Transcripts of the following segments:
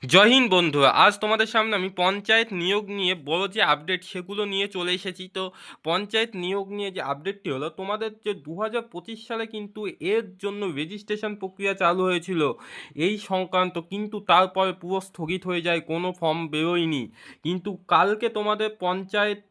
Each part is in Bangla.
জয় হিন্দ বন্ধুরা, আজ তোমাদের সামনে আমি পঞ্চায়েত নিয়োগ নিয়ে বড় যে আপডেট সেগুলো নিয়ে চলে এসেছি। তো পঞ্চায়েত নিয়োগ নিয়ে যে আপডেটটি হলো, তোমাদের যে 2025 সালে কিন্তু এর জন্য রেজিস্ট্রেশন প্রক্রিয়া চালু হয়েছিল এই সংক্রান্ত, কিন্তু তারপরে পুরো স্থগিত হয়ে যায়, কোনো ফর্ম বেরোয়নি। কিন্তু কালকে তোমাদের পঞ্চায়েতে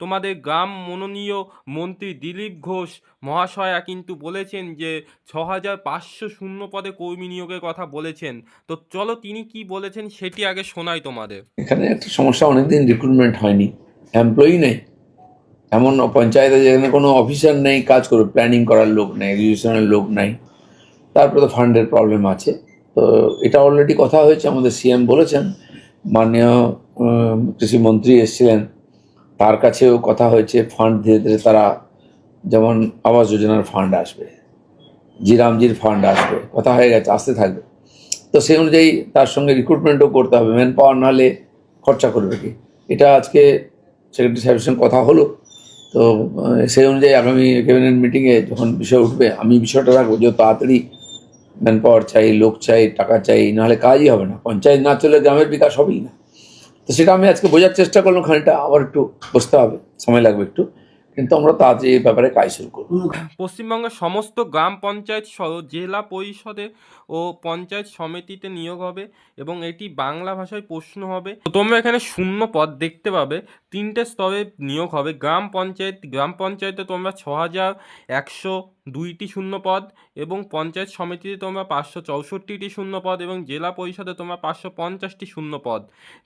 তোমাদের গ্রাম মনোনীয় মন্ত্রী দিলীপ ঘোষ মহাশয়া কিন্তু বলেছেন যে 6500 শূন্য পদে কর্মী নিয়োগের কথা বলেছেন। তো চলো তিনি কি বলেছেন সেটি আগে শোনাই তোমাদের। এখানে একটা সমস্যা, অনেকদিন রিক্রুটমেন্ট হয়নি, এমপ্লয়ি নেই। এমন পঞ্চায়েতে যেখানে কোনো অফিসার নেই, কাজ করবে, প্ল্যানিং করার লোক নেই, এক্সিকিউশনের লোক নাই। তারপরে তো ফান্ডের প্রবলেম আছে। তো এটা অলরেডি কথা হয়েছে, আমাদের সিএম বলেছেন, মাননীয় কৃষিমন্ত্রী এসেছিলেন, তার কাছেও কথা হয়েছে। ফান্ড ধীরে ধীরে তারা, যেমন আবাস যোজনার ফান্ড আসবে, জিরামজির ফান্ড আসবে, কথা হয়ে গেছে, আসতে থাকবে। তো সেই অনুযায়ী তার সঙ্গে রিক্রুটমেন্টও করতে হবে, ম্যান পাওয়ার নাহলে খরচা করবে কি। এটা আজকে সেক্রেটারি সাহেবের সঙ্গে কথা হলো। তো সেই অনুযায়ী আগামী ক্যাবিনেট মিটিংয়ে যখন বিষয় উঠবে, আমি বিষয়টা রাখবো যে তাড়াতাড়ি ম্যান পাওয়ার চাই, লোক চাই, টাকা চাই, নাহলে কাজই হবে না। পঞ্চায়েত না চলে গ্রামের বিকাশ হবেই না। তো সেটা আমি আজকে বোঝার চেষ্টা করলাম, খানিকটা আবার একটু বসতে হবে, সময় লাগবে একটু, কিন্তু আমরা তাড়াতাড়ি এই ব্যাপারে কাজ শুরু করবো। পশ্চিমবঙ্গের সমস্ত গ্রাম পঞ্চায়েত সহ জেলা পরিষদে ও পঞ্চায়েত সমিতিতে নিয়োগ হবে এবং এটি বাংলা ভাষায় প্রশ্ন হবে। তো তোমরা এখানে শূন্য পদ দেখতে পাবে, 3টে স্তরে নিয়োগ হবে। গ্রাম পঞ্চায়েতে তোমরা 6102টি শূন্য পদ, এবং পঞ্চায়েত সমিতিতে তোমরা 564টি শূন্য পদ, এবং জেলা পরিষদে তোমরা 550টি শূন্য পদ।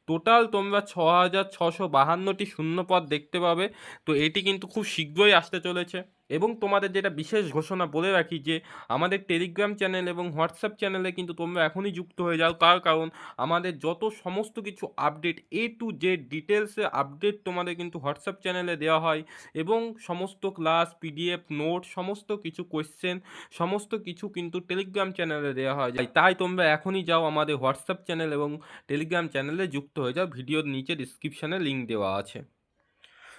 টোটাল তোমরা 6652টি শূন্য পদ দেখতে পাবে। তো এটি কিন্তু খুব শীঘ্রই আসতে চলেছে। এবং তোমাদের যেটা বিশেষ ঘোষণা বলে রাখি যে আমাদের টেলিগ্রাম চ্যানেল এবং হোয়াটসঅ্যাপ চ্যানেলে কিন্তু তোমরা এখনই যুক্ত হয়ে যাও, তার কারণ আমাদের যত সমস্ত কিছু আপডেট, A to Z ডিটেলসে আপডেট তোমাদের কিন্তু হোয়াটসঅ্যাপ চ্যানেলে দেওয়া হয়। এবং সমস্ত ক্লাস, পিডিএফ, নোট, সমস্ত কিছু কোয়েশ্চেন, সমস্ত কিছু কিন্তু টেলিগ্রাম চ্যানেলে দেওয়া হয়। তাই তোমরা এখনই যাও আমাদের হোয়াটসঅ্যাপ চ্যানেল এবং টেলিগ্রাম চ্যানেলে যুক্ত হয়ে যাও, ভিডিওর নিচে ডিসক্রিপশানে লিঙ্ক দেওয়া আছে।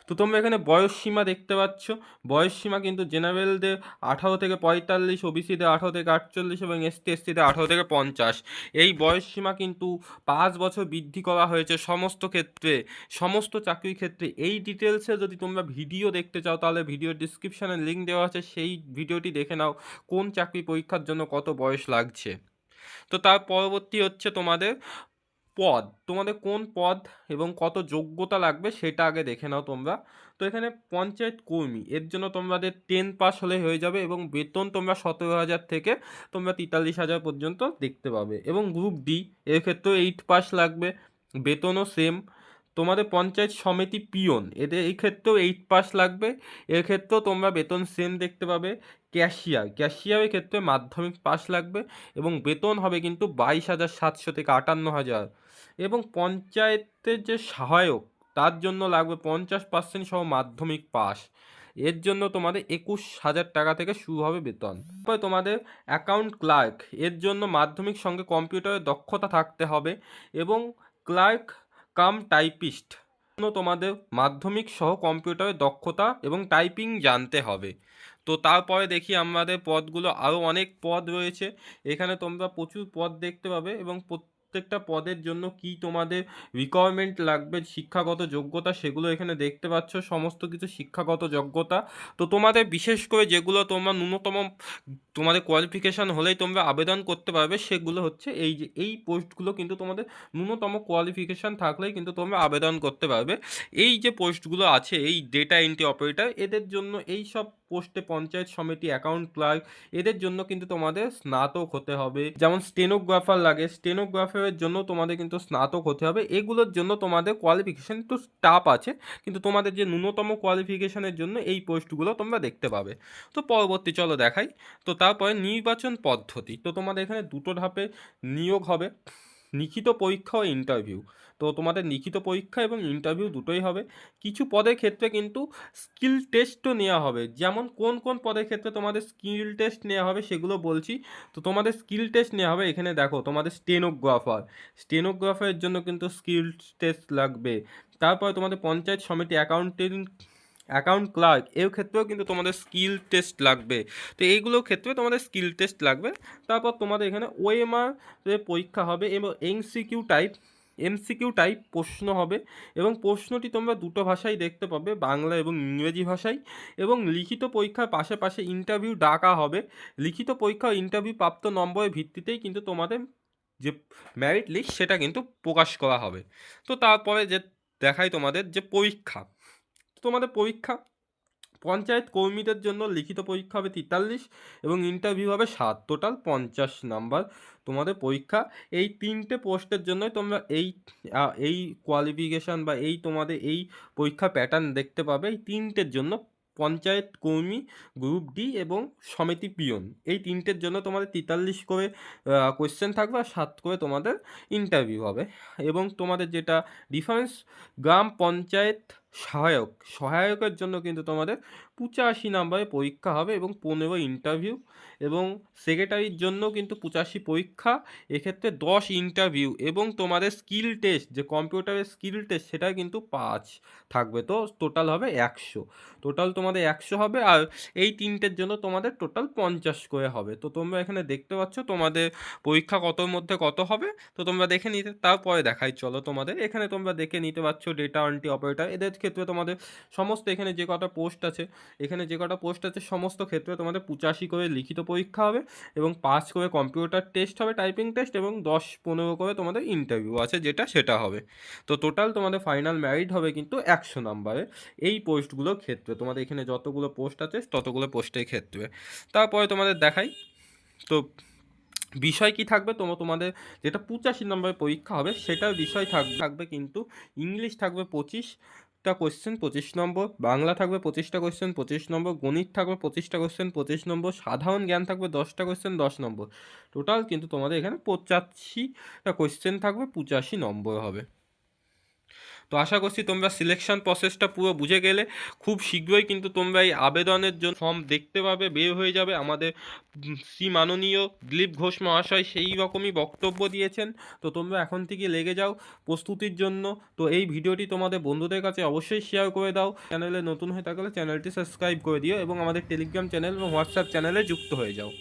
তো তোমরা এখানে বয়স সীমা দেখতে পাচ্ছ। বয়স সীমা কিন্তু জেনারেলদের 18 থেকে 45, ওবিসিদের 18 থেকে 48, এবং এসটিদের 18 থেকে 50। এই বয়স সীমা কিন্তু 5 বছর বৃদ্ধি করা হয়েছে সমস্ত ক্ষেত্রে, সমস্ত চাকরির ক্ষেত্রে। এই ডিটেলসে যদি তোমরা ভিডিও দেখতে চাও তাহলে ভিডিওর ডিসক্রিপশানে লিঙ্ক দেওয়া আছে, সেই ভিডিওটি দেখে নাও কোন চাকরি পরীক্ষার জন্য কত বয়স লাগছে। তো তার পরবর্তী হচ্ছে তোমাদের পদ, তোমাদের কোন পদ এবং কত যোগ্যতা লাগবে সেটা আগে দেখে নাও তোমরা। তো এখানে পঞ্চায়েত কর্মী, এর জন্য তোমাদের 10 পাস হলে হয়ে যাবে, এবং বেতন তোমরা 17,000 থেকে তোমরা 43,000 পর্যন্ত দেখতে পাবে। এবং গ্রুপ ডি, এর ক্ষেত্রেও 8 পাস লাগবে, বেতনও সেম। তোমাদের পঞ্চায়েত সমিতি পিয়ন, এদের এই ক্ষেত্রেও 8 পাস লাগবে, এর ক্ষেত্রেও তোমরা বেতন সেম দেখতে পাবে। ক্যাশিয়ারের ক্ষেত্রে মাধ্যমিক পাস লাগবে, এবং বেতন হবে কিন্তু 22,700 থেকে 58,000। এবং পঞ্চায়েতের যে সহায়ক, তার জন্য লাগবে 50% সহ মাধ্যমিক পাস, এর জন্য তোমাদের 21,000 টাকা থেকে শুরু হবে বেতন। তারপরে তোমাদের অ্যাকাউন্ট ক্লার্ক, এর জন্য মাধ্যমিক সঙ্গে কম্পিউটারের দক্ষতা থাকতে হবে, এবং ক্লার্ক কাম টাইপিস্ট জন্য তোমাদের মাধ্যমিক সহ কম্পিউটারের দক্ষতা এবং টাইপিং জানতে হবে। তো তারপরে দেখি আমাদের পদগুলো, আরও অনেক পদ রয়েছে এখানে, তোমরা প্রচুর পদ দেখতে পাবে, এবং প্রত্যেকটা পদের জন্য কি তোমাদের রিকোয়ারমেন্ট লাগবে, শিক্ষাগত যোগ্যতা, সেগুলো এখানে দেখতে পাচ্ছ, সমস্ত কিছু শিক্ষাগত যোগ্যতা। তো তোমাদের বিশেষ করে যেগুলো তোমরা ন্যূনতম তোমাদের কোয়ালিফিকেশান হলেই তোমরা আবেদন করতে পারবে, সেগুলো হচ্ছে এই যে এই পোস্টগুলো কিন্তু তোমাদের ন্যূনতম কোয়ালিফিকেশান থাকলেই কিন্তু তোমরা আবেদন করতে পারবে। এই যে পোস্টগুলো আছে, এই ডেটা এন্ট্রি অপারেটর, এদের জন্য এই সব পোস্টে, পঞ্চায়েত সমিতি অ্যাকাউন্ট ক্লার্ক, এদের জন্য কিন্তু তোমাদের স্নাতক হতে হবে। যেমন স্টেনোগ্রাফার লাগে, স্টেনোগ্রাফারের জন্য তোমাদের কিন্তু স্নাতক হতে হবে। এগুলোর জন্য তোমাদের কোয়ালিফিকেশান একটু টাফ আছে, কিন্তু তোমাদের যে ন্যূনতম কোয়ালিফিকেশানের জন্য এই পোস্টগুলো তোমরা দেখতে পাবে। তো পরবর্তী চলো দেখাই। তো তারপরে নির্বাচন পদ্ধতি, তো তোমাদের এখানে দুটো ধাপে নিয়োগ হবে, লিখিত পরীক্ষা ও ইন্টারভিউ। তো তোমাদের লিখিত পরীক্ষা এবং ইন্টারভিউ দুটোই হবে। কিছু পদের ক্ষেত্রে কিন্তু স্কিল টেস্টও নেওয়া হবে। যেমন কোন কোন পদের ক্ষেত্রে তোমাদের স্কিল টেস্ট নেওয়া হবে সেগুলো বলছি। তো তোমাদের স্কিল টেস্ট নেওয়া হবে, এখানে দেখো তোমাদের স্টেনোগ্রাফারের জন্য কিন্তু স্কিল টেস্ট লাগবে। তারপরে তোমাদের পঞ্চায়েত সমিতি অ্যাকাউন্টেন্ট অ্যাকাউন্ট ক্লার্ক এর ক্ষেত্রেও কিন্তু তোমাদের স্কিল টেস্ট লাগবে। তো এইগুলোর ক্ষেত্রে তোমাদের স্কিল টেস্ট লাগবে। তারপর তোমাদের এখানে ওএমআর এর পরীক্ষা হবে এবং এমসিকিউ টাইপ প্রশ্ন হবে এবং প্রশ্নটি তোমরা দুটো ভাষায় দেখতে পাবে, বাংলা এবং ইংরেজি ভাষায়। এবং লিখিত পরীক্ষার পাশে ইন্টারভিউ ডাকা হবে। লিখিত পরীক্ষা ও ইন্টারভিউ প্রাপ্ত নম্বরের ভিত্তিতেই কিন্তু তোমাদের যে মেরিট লিস্ট সেটা কিন্তু প্রকাশ করা হবে। তো তারপরে যে দেখাই তোমাদের যে পরীক্ষা, তোমাদের পরীক্ষা পঞ্চায়েত কর্মীদের জন্য লিখিত পরীক্ষা হবে 43 এবং ইন্টারভিউ হবে 7, টোটাল 50 নাম্বার তোমাদের পরীক্ষা। এই তিনটে পোস্টের জন্যই তোমরা এই কোয়ালিফিকেশান বা এই তোমাদের এই পরীক্ষা প্যাটার্ন দেখতে পাবে। এই তিনটের জন্য পঞ্চায়েত কর্মী, গ্রুপ ডি এবং সমিতি পিয়ন, এই তিনটের জন্য তোমাদের 43 করে কোয়েশ্চেন থাকবে আর 7 করে তোমাদের ইন্টারভিউ হবে। এবং তোমাদের যেটা ডিফারেন্স, গ্রাম পঞ্চায়েত সহায়কের জন্য কিন্তু তোমাদের 85 নাম্বারে পরীক্ষা হবে এবং 15 ইন্টারভিউ। এবং সেক্রেটারির জন্য কিন্তু 85 পরীক্ষা, এক্ষেত্রে 10 ইন্টারভিউ এবং তোমাদের স্কিল টেস্ট যে কম্পিউটারের স্কিল টেস্ট সেটা কিন্তু 5 থাকবে। তো টোটাল হবে 100, টোটাল তোমাদের 100 হবে। আর এই তিনটের জন্য তোমাদের টোটাল 50 করে হবে। তো তোমরা এখানে দেখতে পাচ্ছ তোমাদের পরীক্ষা কতর মধ্যে কত হবে। তো তোমরা দেখে নিতে, তারপরে দেখাই চলো তোমাদের। এখানে তোমরা দেখে নিতে পারছো ডেটা এন্ট্রি অপারেটর, এদের ক্ষেত্রে তোমাদের সমস্ত এখানে যে কটা পোস্ট আছে সমস্ত ক্ষেত্রে তোমাদের 85 করে লিখিত পরীক্ষা হবে এবং 5 করে কম্পিউটার টেস্ট হবে, টাইপিং টেস্ট, এবং 10-15 করে তোমাদের ইন্টারভিউ আছে সেটা হবে। তো টোটাল তোমাদের ফাইনাল মেরিট হবে কিন্তু 100 নাম্বারে এই পোস্টগুলোর ক্ষেত্রে। তোমাদের এখানে যতগুলো পোস্ট আছে ততগুলো পোস্টের ক্ষেত্রে। তারপরে তোমাদের দেখাই তো বিষয় কি থাকবে। তোমাদের যেটা 85 নম্বরের পরীক্ষা হবে সেটার বিষয় থাকবে কিন্তু ইংলিশ থাকবে 25টা কোয়েশ্চেন 25 নম্বর, বাংলা থাকবে 25টা কোয়েশ্চেন 25 নম্বর, গণিত থাকবে 25টা কোয়েশ্চেন 25 নম্বর, সাধারণ জ্ঞান থাকবে 10টা কোয়েশ্চেন 10 নম্বর। টোটাল কিন্তু তোমাদের এখানে 85টা কোয়েশ্চেন থাকবে, 85 নম্বর হবে। তো আশা করছি তোমরা সিলেকশন প্রসেসটা পুরো বুঝে গেলে। খুব শীঘ্রই কিন্তু তোমরা এই আবেদনের জন্য ফর্ম দেখতে পাবে, বের হয়ে যাবে। আমাদের শ্রী মাননীয় দিলীপ ঘোষ মহাশয় সেই রকমই বক্তব্য দিয়েছেন। তো তোমরা এখন থেকে লেগে যাও প্রস্তুতির জন্য। তো এই ভিডিওটি তোমাদের বন্ধুদের কাছে অবশ্যই শেয়ার করে দাও। চ্যানেলে নতুন হয়ে থাকলে চ্যানেলটি সাবস্ক্রাইব করে দিও এবং আমাদের টেলিগ্রাম চ্যানেল এবং হোয়াটসঅ্যাপ চ্যানেলে যুক্ত হয়ে যাও।